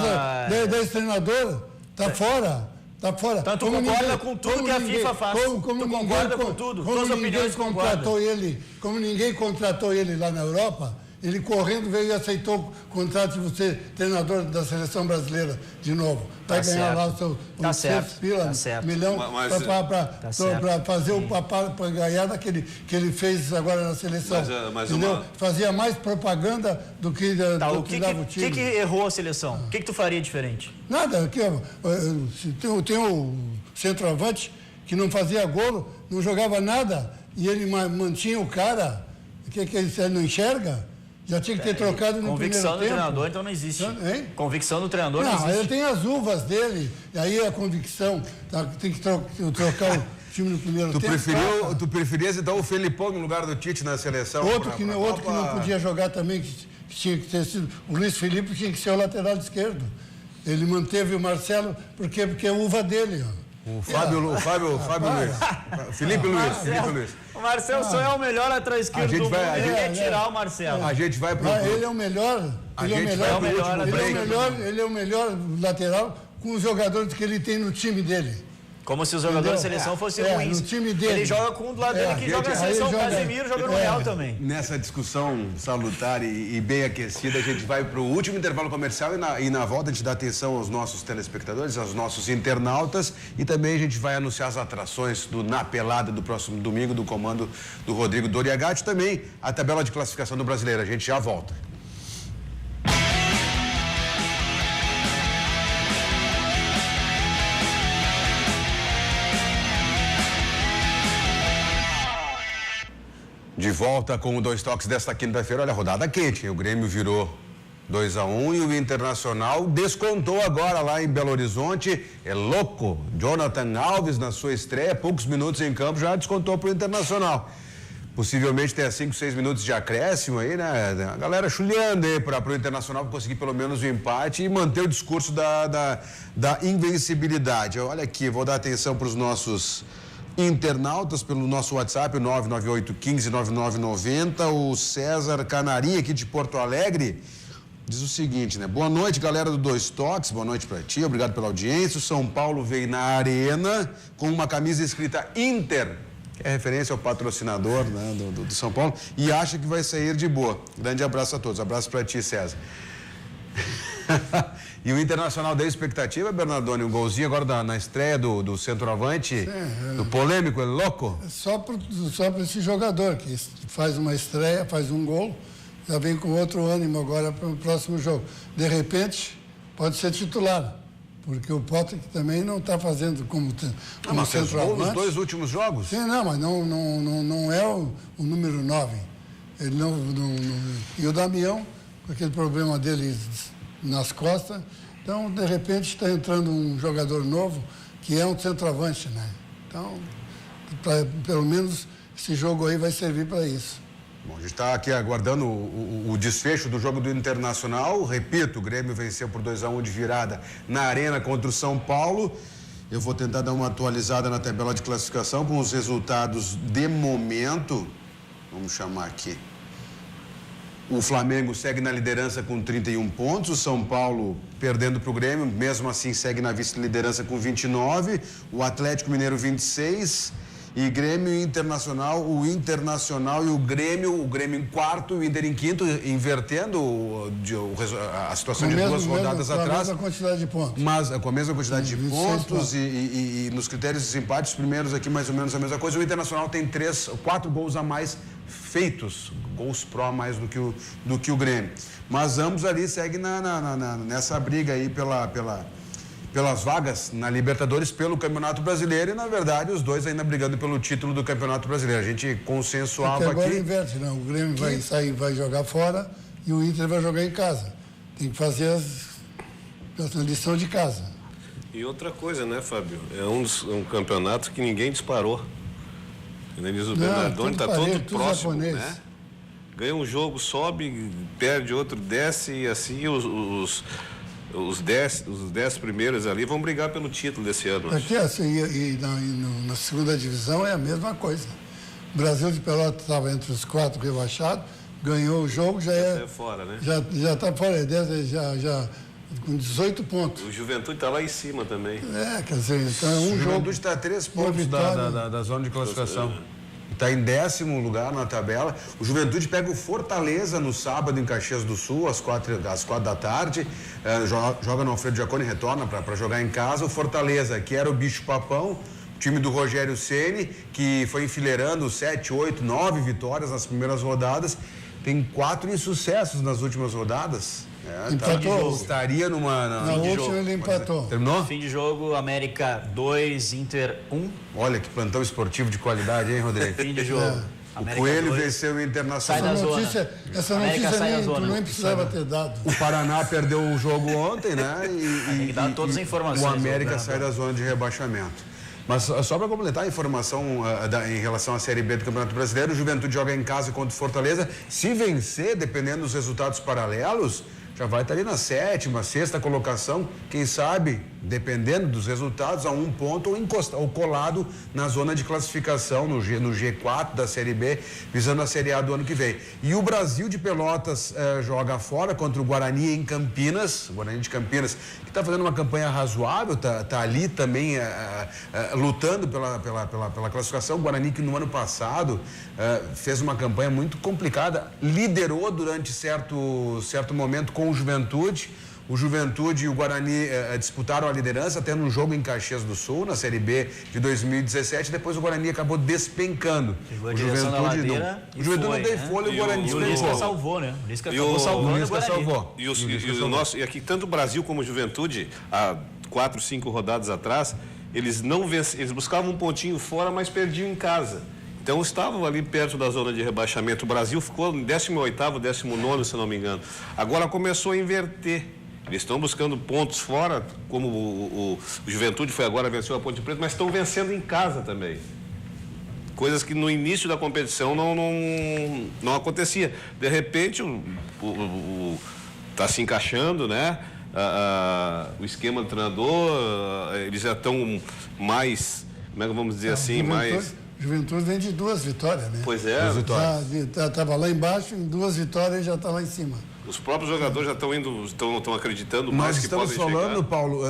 treinadores. Está fora. Está fora. Então tu concorda com tudo que a FIFA faz. Tu concorda com tudo. Todas as opiniões concordam. Como ninguém contratou ele lá na Europa, Ele correndo veio e aceitou o contrato de você, treinador da seleção brasileira, de novo. Vai ganhar lá o seu milhão para fazer o papel, para ganhar daquele que ele fez agora na seleção. Fazia mais propaganda do que dava o time. O que errou a seleção? O que tu faria diferente? Nada. Aqui, tem o centroavante que não fazia golo, não jogava nada, e ele mantinha o cara. O que ele não enxerga? Já tinha que ter trocado no primeiro tempo. Convicção do treinador, então não existe. Convicção do treinador não existe. Ele tem as uvas dele, e aí a convicção, tem que trocar o time no primeiro tempo. Tu preferias então o Felipão no lugar do Tite na seleção? Outro que não podia jogar também, que tinha que ter sido, o Luiz Felipe tinha que ser o lateral esquerdo. Ele manteve o Marcelo, porque é uva dele, ó. O Fábio Luiz. Felipe Luiz. O Marcelo só é o melhor lateral esquerdo do mundo. Ele quer tirar o Marcelo. A gente vai pro... Ele é o melhor. Ele é o melhor lateral com os jogadores que ele tem no time dele. Como se os jogadores de seleção fossem ruins. No time dele. Ele joga com um do lado dele que joga na seleção. O Casemiro joga no Real também. Nessa discussão salutar e bem aquecida, a gente vai para o último intervalo comercial e na volta a gente dá atenção aos nossos telespectadores, aos nossos internautas, e também a gente vai anunciar as atrações do Na Pelada do próximo domingo, do comando do Rodrigo Doriagatti, também a tabela de classificação do Brasileiro. A gente já volta. De volta com o Dois Toques desta quinta-feira. Olha, a rodada quente. O Grêmio virou 2-1 e o Internacional descontou agora lá em Belo Horizonte. É louco. Jonathan Alves, na sua estreia, poucos minutos em campo, já descontou para o Internacional. Possivelmente tenha 5, 6 minutos de acréscimo aí, né? A galera chuleando aí para o Internacional conseguir pelo menos o empate e manter o discurso da invencibilidade. Olha aqui, vou dar atenção para os nossos internautas pelo nosso WhatsApp, 998-15-9990. O César Canarinha, aqui de Porto Alegre, diz o seguinte, né? Boa noite, galera do Dois Toques, boa noite pra ti, obrigado pela audiência. O São Paulo veio na arena com uma camisa escrita Inter, que é referência ao patrocinador, né, do São Paulo, e acha que vai sair de boa. Grande abraço a todos, abraço pra ti, César. E o Internacional deu expectativa, Bernardoni, um golzinho agora na estreia do centroavante, do polêmico, é louco? Só para esse jogador que faz uma estreia, faz um gol, já vem com outro ânimo agora para o próximo jogo. De repente, pode ser titular, porque o Potter também não está fazendo como centroavante. Nos 2 últimos jogos? Sim, não, mas não é o número 9. Ele e o Damião, com aquele problema dele nas costas, então de repente está entrando um jogador novo que é um centroavante, né? Então, pelo menos esse jogo aí vai servir para isso. Bom, a gente está aqui aguardando o desfecho do jogo do Internacional. Repito, o Grêmio venceu por 2-1 de virada na Arena contra o São Paulo. Eu vou tentar dar uma atualizada na tabela de classificação com os resultados de momento. Vamos chamar aqui. O Flamengo segue na liderança com 31 pontos, o São Paulo perdendo para o Grêmio, mesmo assim segue na vice-liderança com 29, o Atlético Mineiro 26 e Grêmio e Internacional, o Internacional e o Grêmio em quarto, o Inter em quinto, invertendo a situação de 2 rodadas atrás. Com a mesma quantidade de pontos. Mas com a mesma quantidade de pontos e nos critérios de desempate, os primeiros aqui mais ou menos a mesma coisa. O Internacional tem 4 gols a mais feitos, gols pró a mais do que o Grêmio. Mas ambos ali seguem nessa briga aí pelas vagas na Libertadores, pelo Campeonato Brasileiro e, na verdade, os dois ainda brigando pelo título do Campeonato Brasileiro. A gente consensuava agora aqui... inverte, não. O Grêmio vai sair, vai jogar fora e o Inter vai jogar em casa. Tem que fazer a lição de casa. E outra coisa, né, Fábio? É um campeonato que ninguém disparou. Diz o Bernardoni, está todo próximo, japonês, né? Ganha um jogo, sobe, perde outro, desce e assim os 10 primeiros ali vão brigar pelo título desse ano. Aqui, assim, na segunda divisão é a mesma coisa. O Brasil de Pelotas estava entre os 4 rebaixados, ganhou o jogo, já é fora, né? Já está fora, já com 18 pontos. O Juventude está lá em cima também. Quer dizer, então é um jogo. O Juventude está a 3 pontos da zona de classificação. Está em 10º lugar na tabela. O Juventude pega o Fortaleza no sábado em Caxias do Sul, às 4 da tarde. Joga no Alfredo Jaconi, retorna para jogar em casa. O Fortaleza, que era o bicho-papão, time do Rogério Ceni, que foi enfileirando 7, 8, 9 vitórias nas primeiras rodadas. Tem 4 insucessos nas últimas rodadas. Empatou. Estaria na última ele empatou. Terminou? Fim de jogo, América 2, Inter 1. Olha que plantão esportivo de qualidade, hein, Rodrigo? Fim de jogo. O Coelho venceu o Internacional. Essa notícia nem precisava ter dado. O Paraná perdeu o jogo ontem, né? Tem que dar todas as informações. O América sai da zona de rebaixamento. Mas só para completar a informação em relação à Série B do Campeonato Brasileiro, o Juventude joga em casa contra o Fortaleza. Se vencer, dependendo dos resultados paralelos, já vai estar ali na 7ª, 6ª colocação, quem sabe, dependendo dos resultados, a 1 ponto ou colado na zona de classificação, no G4 da Série B, visando a Série A do ano que vem. E o Brasil de Pelotas joga fora contra o Guarani em Campinas, o Guarani de Campinas, que está fazendo uma campanha razoável, tá ali também lutando pela classificação. O Guarani que no ano passado fez uma campanha muito complicada, liderou durante certo momento com o Juventude. O Juventude e o Guarani disputaram a liderança até num jogo em Caxias do Sul, na Série B de 2017. Depois o Guarani acabou despencando. O Juventude não deu folha e o Guarani despencou. O Lisca salvou, né? O Lisca acabou salvando o Guarani. E aqui, tanto o Brasil como o Juventude, há 4, 5 rodadas atrás, eles buscavam um pontinho fora, mas perdiam em casa. Então estavam ali perto da zona de rebaixamento. O Brasil ficou em 18º, 19º, se não me engano. Agora começou a inverter. Eles estão buscando pontos fora, como o Juventude foi agora, venceu a Ponte Preta, mas estão vencendo em casa também. Coisas que no início da competição não acontecia. De repente, está se encaixando, né? O esquema do treinador, eles já estão mais, como é que vamos dizer assim, mais... Juventude vem de 2 vitórias, né? Pois é. Estava lá embaixo, em 2 vitórias e já está lá em cima. Os próprios jogadores já estão acreditando mais que podem chegar. Nós estamos falando, Paulo,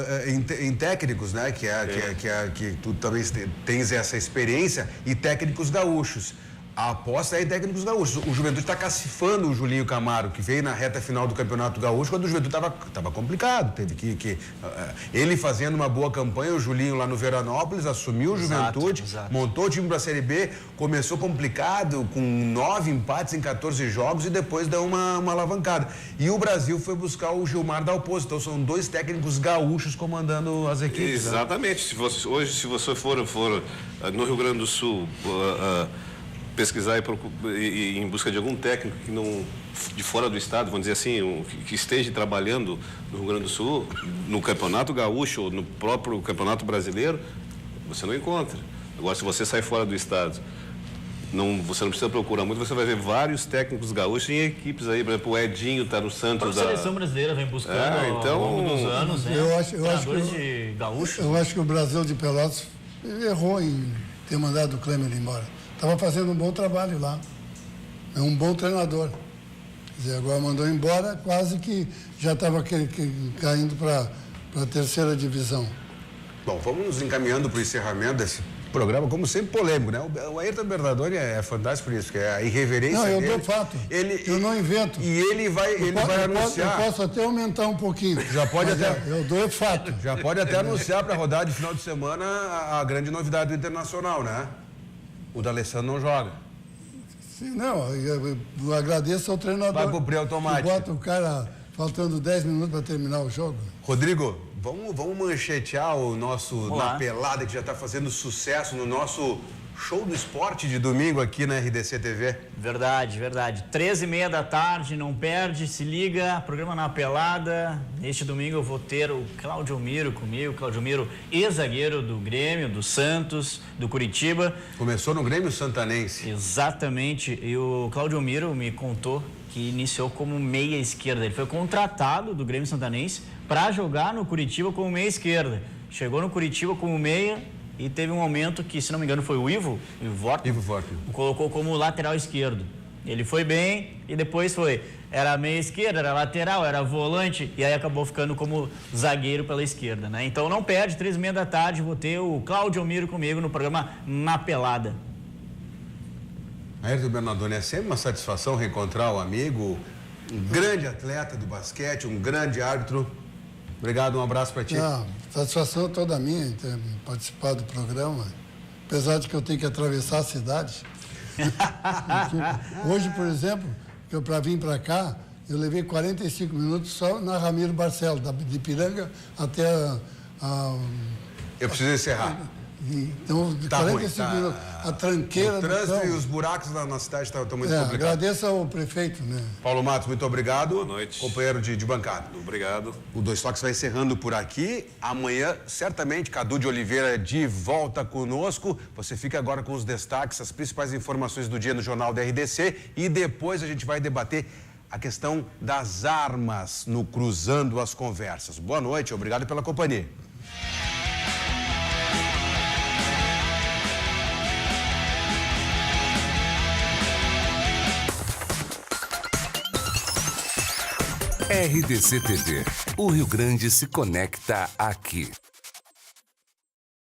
em técnicos, né? Que tu também tens essa experiência, e técnicos gaúchos. A aposta é em técnicos gaúchos. O Juventude está cacifando o Julinho Camargo, que veio na reta final do Campeonato Gaúcho, quando o Juventude estava complicado. Teve que ele fazendo uma boa campanha, o Julinho lá no Veranópolis, assumiu o Juventude, montou o time para a Série B, começou complicado, com 9 empates em 14 jogos e depois deu uma alavancada. E o Brasil foi buscar o Gilmar Dalpozo. Então são 2 técnicos gaúchos comandando as equipes. Exatamente. Né? Se você for no Rio Grande do Sul... pesquisar e em busca de algum técnico que não, de fora do estado, vamos dizer assim, que esteja trabalhando no Rio Grande do Sul, no Campeonato Gaúcho ou no próprio Campeonato Brasileiro, você não encontra. Agora, se você sai fora do estado, você não precisa procurar muito, você vai ver vários técnicos gaúchos em equipes aí, por exemplo, o Edinho está no Santos. A seleção brasileira vem buscando ao longo dos anos, né? Eu acho que o Brasil de Pelotas errou em ter mandado o Klemer embora. Estava fazendo um bom trabalho lá. É um bom treinador. Quer dizer, agora mandou embora, quase que já estava caindo para a 3ª divisão. Bom, vamos nos encaminhando para o encerramento desse programa, como sempre, polêmico, né? O Ayrton Bernardoni é fantástico por isso, que é a irreverência dele. Não, eu dou fato. Eu não invento. E ele vai anunciar... Eu posso até aumentar um pouquinho. Já pode até... Eu dou fato. Já pode até anunciar para rodar de final de semana a grande novidade do Internacional, né? O D'Alessandro não joga. Sim, não, eu agradeço ao treinador. Vai cumprir automático. Bota o cara faltando 10 minutos para terminar o jogo. Rodrigo, vamos manchetear o nosso Na Pelada, que já está fazendo sucesso no nosso show do esporte de domingo aqui na RDC TV. Verdade. 13h30 da tarde, não perde, se liga, programa Na Pelada. Neste domingo eu vou ter o Cláudio Miro comigo, Cláudio Miro, ex-zagueiro do Grêmio, do Santos, do Curitiba. Começou no Grêmio Santanense. Exatamente, e o Cláudio Miro me contou que iniciou como meia esquerda. Ele foi contratado do Grêmio Santanense para jogar no Curitiba como meia esquerda. Chegou no Curitiba como meia e teve um momento que, se não me engano, foi o Ivo Vortman, colocou como lateral esquerdo. Ele foi bem e depois era meia esquerda, era lateral, era volante e aí acabou ficando como zagueiro pela esquerda, né? Então não perde, 13h30 da tarde, vou ter o Cláudio Miro comigo no programa Na Pelada. Ayrton Bernardoni, é sempre uma satisfação reencontrar o amigo, um grande atleta do basquete, um grande árbitro. Obrigado, um abraço para ti. Satisfação toda minha em ter participado do programa, apesar de que eu tenho que atravessar a cidade. Hoje, por exemplo, para vir para cá, eu levei 45 minutos só na Ramiro Barcelos, de Ipiranga até Eu preciso encerrar. Então, Tá 45 ruim, tá. minutos. A tranqueira O do trânsito cão. e os buracos na cidade estão muito complicados. Agradeço ao prefeito, né? Paulo Matos, muito obrigado. Boa noite. Companheiro de bancada. Obrigado. O Dois Toques vai encerrando por aqui. Amanhã, certamente, Cadu de Oliveira de volta conosco. Você fica agora com os destaques, as principais informações do dia no Jornal da RDC. E depois a gente vai debater a questão das armas no Cruzando as Conversas. Boa noite, obrigado pela companhia. RDC TV. O Rio Grande se conecta aqui.